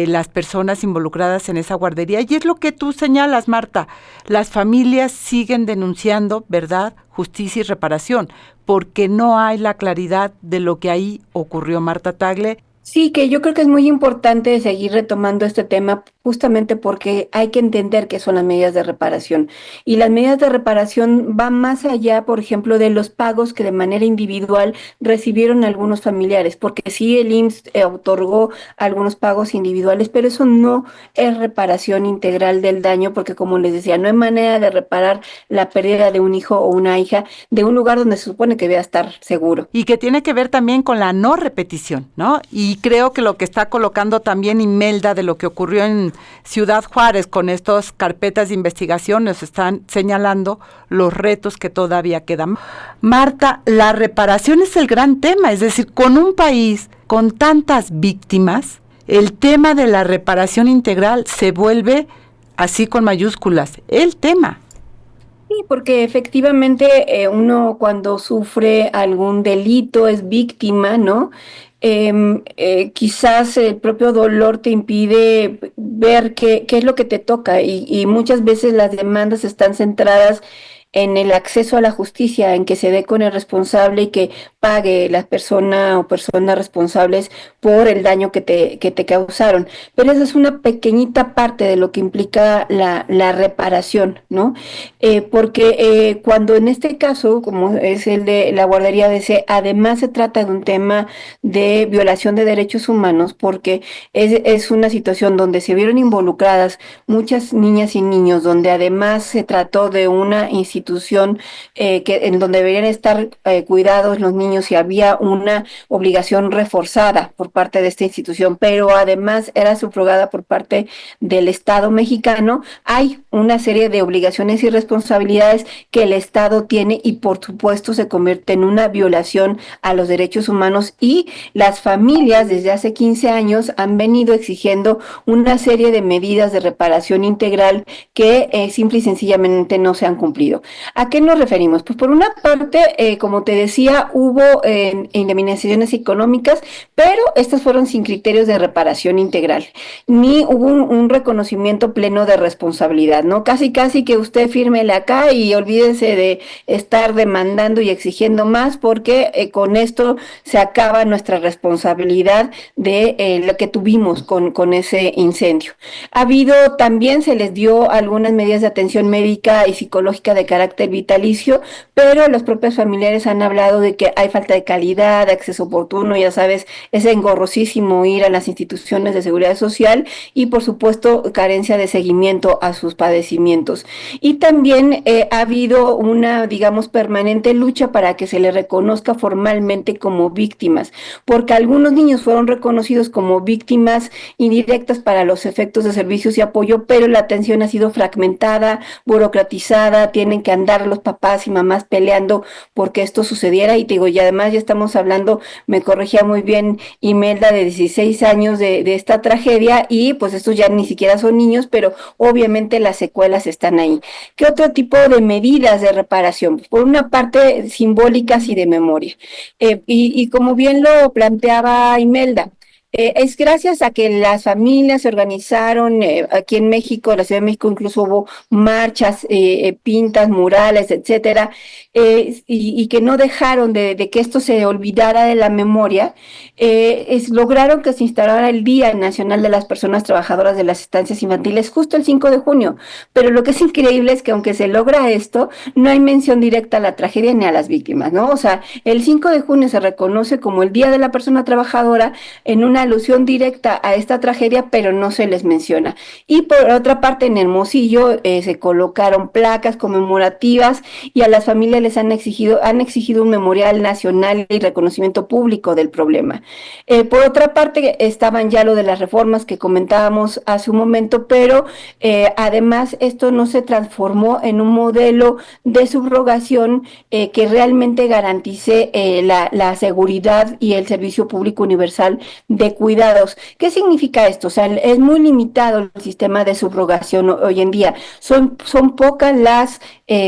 las personas involucradas en esa guardería? Y es lo que tú señalas, Marta, las familias siguen denunciando verdad, justicia y reparación, porque no hay la claridad de lo que ahí ocurrió, Marta Tagle. Sí, que yo creo que es muy importante seguir retomando este tema justamente porque hay que entender qué son las medidas de reparación. Y las medidas de reparación van más allá, por ejemplo, de los pagos que de manera individual recibieron algunos familiares, porque sí el IMSS otorgó algunos pagos individuales, pero eso no es reparación integral del daño, porque como les decía, no hay manera de reparar la pérdida de un hijo o una hija de un lugar donde se supone que debe estar seguro. Y que tiene que ver también con la no repetición, ¿no? Y creo que lo que está colocando también Imelda de lo que ocurrió en Ciudad Juárez con estas carpetas de investigación nos están señalando los retos que todavía quedan. Marta, la reparación es el gran tema, es decir, con un país con tantas víctimas, el tema de la reparación integral se vuelve, así con mayúsculas, el tema. Sí, porque efectivamente uno cuando sufre algún delito es víctima, ¿no? Quizás el propio dolor te impide ver qué es lo que te toca y muchas veces las demandas están centradas en el acceso a la justicia, en que se dé con el responsable y que pague la persona o personas responsables por el daño que te causaron. Pero esa es una pequeñita parte de lo que implica la reparación, ¿no? Porque cuando en este caso, como es el de la guardería DC, además se trata de un tema de violación de derechos humanos, porque es una situación donde se vieron involucradas muchas niñas y niños, donde además se trató de una institución institución en donde deberían estar cuidados los niños y había una obligación reforzada por parte de esta institución, pero además era subrogada por parte del Estado mexicano, hay una serie de obligaciones y responsabilidades que el Estado tiene y por supuesto se convierte en una violación a los derechos humanos, y las familias desde hace 15 años han venido exigiendo una serie de medidas de reparación integral que simple y sencillamente no se han cumplido. ¿A qué nos referimos? Pues por una parte, como te decía, hubo indemnizaciones económicas, pero estas fueron sin criterios de reparación integral, ni hubo un reconocimiento pleno de responsabilidad, ¿no? Casi que usted fírmele acá y olvídese de estar demandando y exigiendo más, porque con esto se acaba nuestra responsabilidad de lo que tuvimos con ese incendio. Ha habido también, se les dio algunas medidas de atención médica y psicológica de carácter vitalicio, pero los propios familiares han hablado de que hay falta de calidad, de acceso oportuno, ya sabes, es engorrosísimo ir a las instituciones de seguridad social y por supuesto carencia de seguimiento a sus padecimientos. Y también ha habido una, digamos, permanente lucha para que se les reconozca formalmente como víctimas, porque algunos niños fueron reconocidos como víctimas indirectas para los efectos de servicios y apoyo, pero la atención ha sido fragmentada, burocratizada, tienen que andar los papás y mamás peleando porque esto sucediera, y te digo, y además ya estamos hablando, me corregía muy bien Imelda, de 16 años de esta tragedia, y pues estos ya ni siquiera son niños, pero obviamente las secuelas están ahí. ¿Qué otro tipo de medidas de reparación? Por una parte, simbólicas y de memoria. Y como bien lo planteaba Imelda, es gracias a que las familias se organizaron aquí en México, en la Ciudad de México incluso hubo marchas, pintas, murales, etcétera, y que no dejaron de que esto se olvidara de la memoria, lograron que se instalara el Día Nacional de las Personas Trabajadoras de las Estancias Infantiles justo el 5 de junio, pero lo que es increíble es que aunque se logra esto, no hay mención directa a la tragedia ni a las víctimas, ¿no? O sea, el 5 de junio se reconoce como el Día de la Persona Trabajadora en una alusión directa a esta tragedia, pero no se les menciona. Y por otra parte, en Hermosillo se colocaron placas conmemorativas y a las familias les han exigido un memorial nacional y reconocimiento público del problema. Por otra parte, estaban ya lo de las reformas que comentábamos hace un momento, pero además esto no se transformó en un modelo de subrogación que realmente garantice la seguridad y el servicio público universal de cuidados. ¿Qué significa esto? O sea, es muy limitado el sistema de subrogación hoy en día. Son pocas las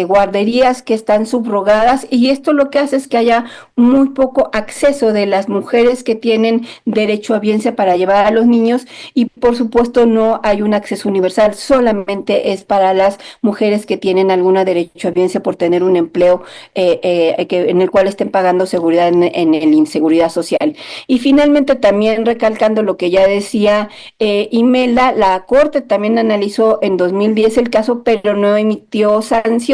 guarderías que están subrogadas, y esto lo que hace es que haya muy poco acceso de las mujeres que tienen derecho a biencia para llevar a los niños, y por supuesto no hay un acceso universal, solamente es para las mujeres que tienen alguna derecho a biencia por tener un empleo en el cual estén pagando seguridad en el inseguridad social. Y finalmente, también recalcando lo que ya decía Imelda, la Corte también analizó en 2010 el caso, pero no emitió sanciones,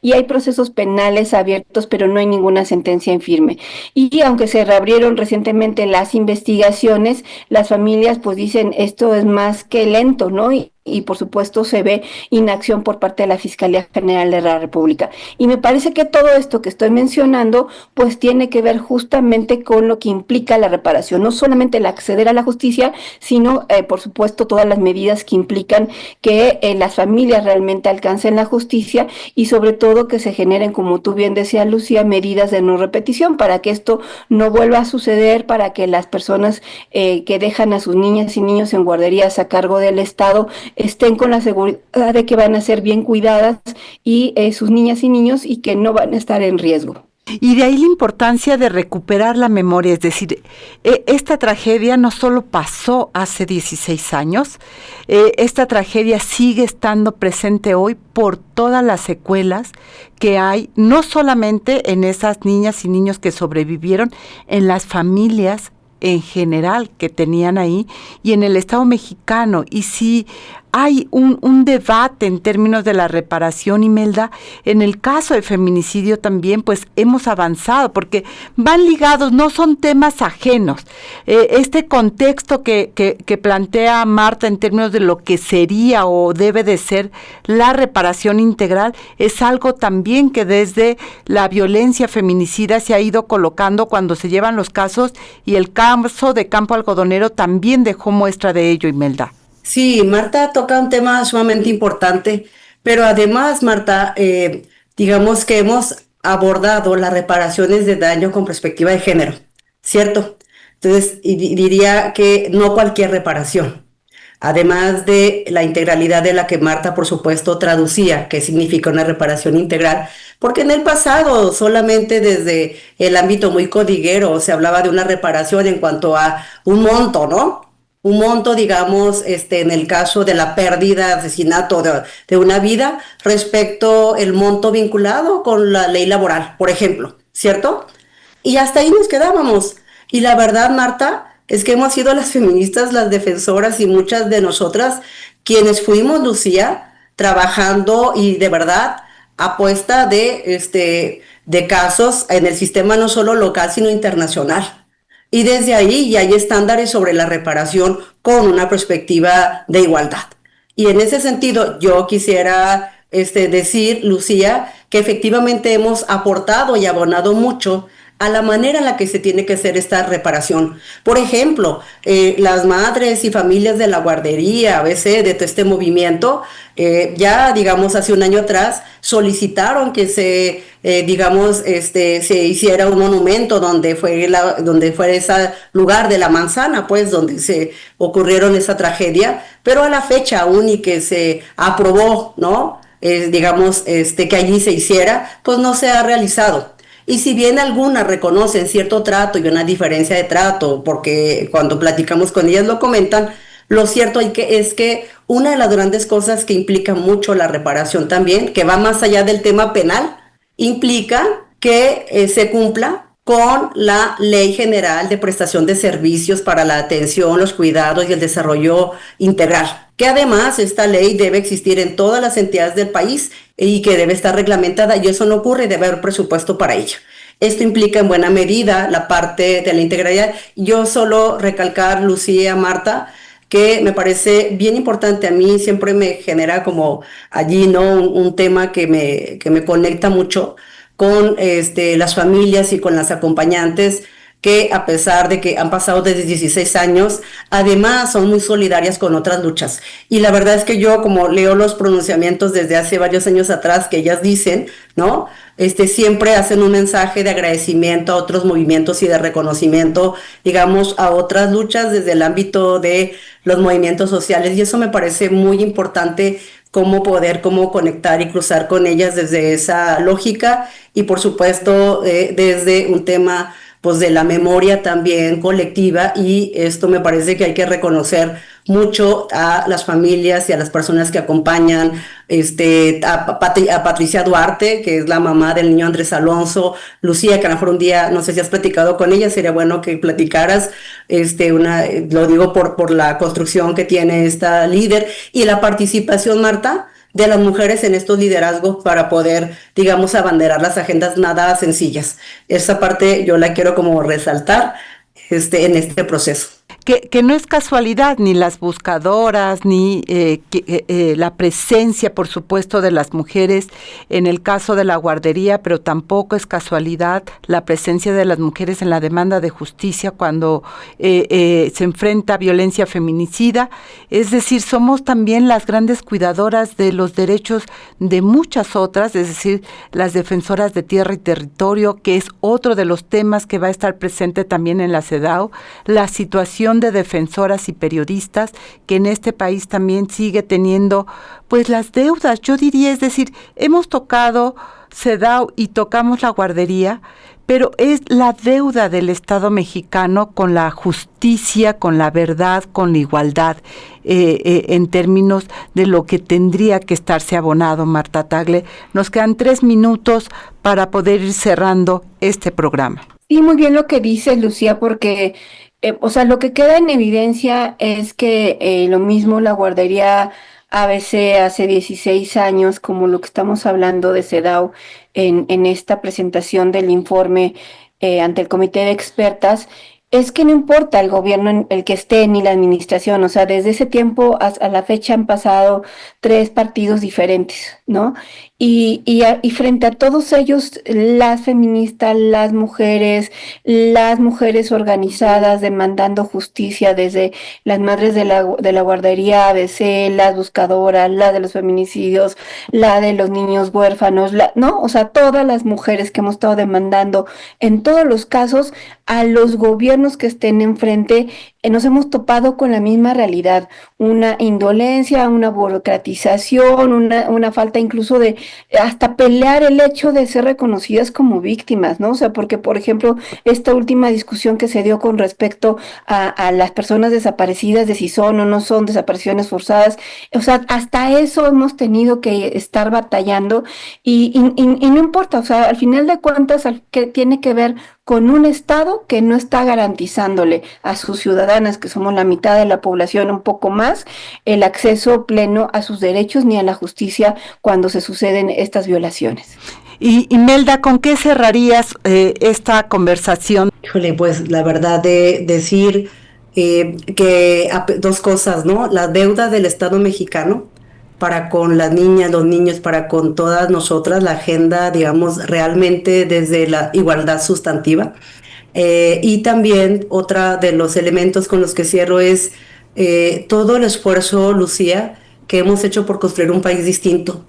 y hay procesos penales abiertos, pero no hay ninguna sentencia en firme. Y aunque se reabrieron recientemente las investigaciones, las familias pues dicen esto es más que lento, ¿no? Y por supuesto se ve inacción por parte de la Fiscalía General de la República. Y me parece que todo esto que estoy mencionando pues tiene que ver justamente con lo que implica la reparación, no solamente el acceder a la justicia, sino por supuesto todas las medidas que implican que las familias realmente alcancen la justicia, y sobre todo que se generen, como tú bien decías, Lucía, medidas de no repetición para que esto no vuelva a suceder, para que las personas que dejan a sus niñas y niños en guarderías a cargo del Estado estén con la seguridad de que van a ser bien cuidadas y sus niñas y niños, y que no van a estar en riesgo. Y de ahí la importancia de recuperar la memoria, es decir, esta tragedia no solo pasó hace 16 años, esta tragedia sigue estando presente hoy por todas las secuelas que hay, no solamente en esas niñas y niños que sobrevivieron, en las familias en general que tenían ahí y en el Estado mexicano. Y si hay un debate en términos de la reparación, Imelda. En el caso de feminicidio también, pues hemos avanzado, porque van ligados, no son temas ajenos. Este contexto que plantea Marta en términos de lo que sería o debe de ser la reparación integral, es algo también que desde la violencia feminicida se ha ido colocando cuando se llevan los casos, y el caso de Campo Algodonero también dejó muestra de ello, Imelda. Sí, Marta toca un tema sumamente importante, pero además, Marta, digamos que hemos abordado las reparaciones de daño con perspectiva de género, ¿cierto? Entonces, diría que no cualquier reparación, además de la integralidad de la que Marta, por supuesto, traducía, qué significa una reparación integral, porque en el pasado, solamente desde el ámbito muy codiguero, se hablaba de una reparación en cuanto a un monto, ¿no? Un monto, digamos, en el caso de la pérdida, asesinato de una vida, respecto el monto vinculado con la ley laboral, por ejemplo, ¿cierto? Y hasta ahí nos quedábamos. Y la verdad, Marta, es que hemos sido las feministas, las defensoras y muchas de nosotras quienes fuimos, Lucía, trabajando y de verdad apuesta de casos en el sistema no solo local, sino internacional. Y desde ahí ya hay estándares sobre la reparación con una perspectiva de igualdad. Y en ese sentido, yo quisiera decir, Lucía, que efectivamente hemos aportado y abonado mucho a la manera en la que se tiene que hacer esta reparación. Por ejemplo, las madres y familias de la guardería, a veces de todo este movimiento, ya digamos hace un año atrás, solicitaron que se hiciera un monumento donde fuera ese lugar de la manzana, pues donde se ocurrieron esa tragedia, pero a la fecha aún y que se aprobó, ¿no? Que allí se hiciera, pues no se ha realizado. Y si bien algunas reconocen cierto trato y una diferencia de trato, porque cuando platicamos con ellas lo comentan, lo cierto es que una de las grandes cosas que implica mucho la reparación también, que va más allá del tema penal, implica que se cumpla con la Ley General de Prestación de Servicios para la Atención, los Cuidados y el Desarrollo Integral, que además esta ley debe existir en todas las entidades del país y que debe estar reglamentada, y eso no ocurre, debe haber presupuesto para ello. Esto implica en buena medida la parte de la integralidad. Yo solo recalcar, Lucía, Marta, que me parece bien importante, a mí siempre me genera como allí, ¿no? Un tema que me conecta mucho con las familias y con las acompañantes, que a pesar de que han pasado desde 16 años, además son muy solidarias con otras luchas. Y la verdad es que yo, como leo los pronunciamientos desde hace varios años atrás que ellas dicen, ¿no? Siempre hacen un mensaje de agradecimiento a otros movimientos y de reconocimiento, digamos, a otras luchas desde el ámbito de los movimientos sociales. Y eso me parece muy importante, cómo conectar y cruzar con ellas desde esa lógica y, por supuesto, desde un tema pues de la memoria también colectiva, y esto me parece que hay que reconocer mucho a las familias y a las personas que acompañan, a Patricia Duarte, que es la mamá del niño Andrés Alonso, Lucía, que a lo mejor un día, no sé si has platicado con ella, sería bueno que platicaras, lo digo por la construcción que tiene esta líder, y la participación, Marta, de las mujeres en estos liderazgos para poder, digamos, abanderar las agendas nada sencillas. Esa parte yo la quiero como resaltar en este proceso. Que no es casualidad, ni las buscadoras, ni la presencia, por supuesto, de las mujeres en el caso de la guardería, pero tampoco es casualidad la presencia de las mujeres en la demanda de justicia cuando se enfrenta a violencia feminicida. Es decir, somos también las grandes cuidadoras de los derechos de muchas otras, es decir, las defensoras de tierra y territorio, que es otro de los temas que va a estar presente también en la CEDAW, la situación de defensoras y periodistas, que en este país también sigue teniendo pues las deudas, yo diría, es decir, hemos tocado CEDAW y tocamos la guardería, pero es la deuda del Estado mexicano con la justicia, con la verdad, con la igualdad, en términos de lo que tendría que estarse abonado, Marta Tagle. Nos quedan 3 minutos para poder ir cerrando este programa. Sí, muy bien lo que dices, Lucía, porque lo que queda en evidencia es que lo mismo la guardería ABC hace 16 años, como lo que estamos hablando de CEDAW en esta presentación del informe ante el comité de expertas, es que no importa el gobierno en el que esté ni la administración, o sea, desde ese tiempo hasta la fecha han pasado 3 partidos diferentes, ¿no? Y frente a todos ellos, las feministas, las mujeres organizadas demandando justicia, desde las madres de la guardería ABC, las buscadoras, la de los feminicidios, la de los niños huérfanos, ¿no? O sea, todas las mujeres que hemos estado demandando en todos los casos a los gobiernos que estén enfrente, nos hemos topado con la misma realidad, una indolencia, una burocratización, una falta incluso de hasta pelear el hecho de ser reconocidas como víctimas, ¿no? O sea, porque, por ejemplo, esta última discusión que se dio con respecto a las personas desaparecidas, de si son o no son desapariciones forzadas, o sea, hasta eso hemos tenido que estar batallando y no importa, o sea, al final de cuentas, que tiene que ver con un Estado que no está garantizándole a sus ciudadanas, que somos la mitad de la población, un poco más, el acceso pleno a sus derechos ni a la justicia cuando se suceden estas violaciones. Y Imelda, ¿con qué cerrarías esta conversación? Híjole, pues la verdad de decir que 2 cosas, ¿no? La deuda del Estado mexicano para con las niñas, los niños, para con todas nosotras, la agenda, digamos, realmente desde la igualdad sustantiva. Y también otra de los elementos con los que cierro es todo el esfuerzo, Lucía, que hemos hecho por construir un país distinto.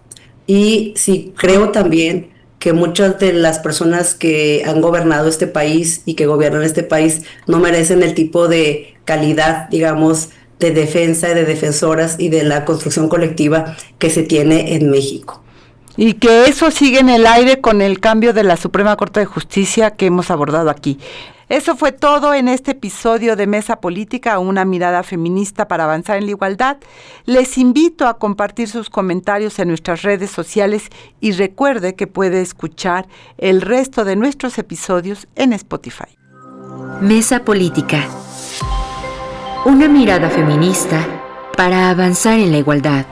Y sí, creo también que muchas de las personas que han gobernado este país y que gobiernan este país no merecen el tipo de calidad, digamos, de defensa y de defensoras y de la construcción colectiva que se tiene en México. Y que eso sigue en el aire con el cambio de la Suprema Corte de Justicia que hemos abordado aquí. Eso fue todo en este episodio de Mesa Política, una mirada feminista para avanzar en la igualdad. Les invito a compartir sus comentarios en nuestras redes sociales y recuerde que puede escuchar el resto de nuestros episodios en Spotify. Mesa Política. Una mirada feminista para avanzar en la igualdad.